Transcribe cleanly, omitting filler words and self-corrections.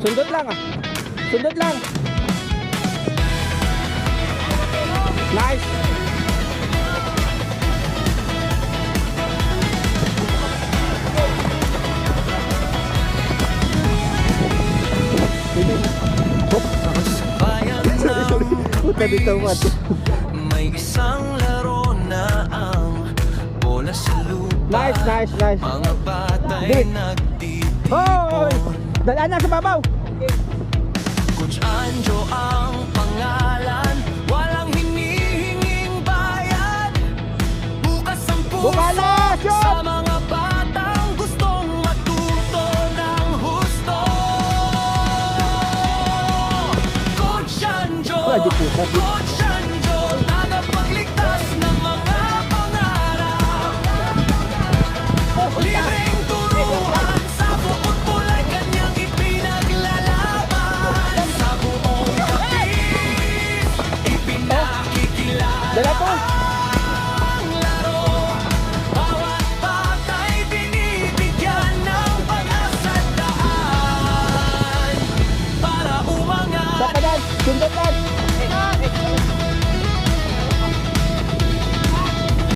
Sundot lang ah. Sundot lang. Nice. Puta dito mat. May isang laro na ang bola sa lupa. Nice. Mga bata'y Dit. nagtitipon. Hoy! Dalaan na sa babaw. Coach Anjo ang pangalan, walang hinihinging bayad. Bukas ang puso Bukala, shoot! sa mga batang gustong matuto ng husto. Coach Anjo, Ay, di puta. Coach Anjo, tagapagligtas ng mga pangarap. Libreng turuan sa bukod pulay, kanyang ipinaglalaban. Sa buong kapis, ipinakikilala Dala po. ang laro. Bawat bata'y binibigyan ng pag-asa at daan para umangat. Sakadan. Sundot lang.